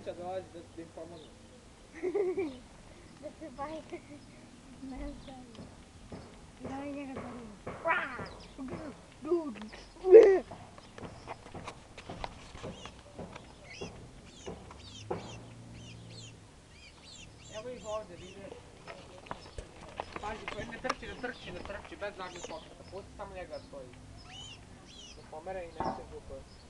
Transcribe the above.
Neće dolazi da im pomognu. Da se baje. Ne znam. Daj njega da vidimo. Evo ih ovdje, vidiš. Pazi, koji ne trči, bez zadnjih pokreta. Pusti samo njega stoji. Ne pomere i ne se glupo.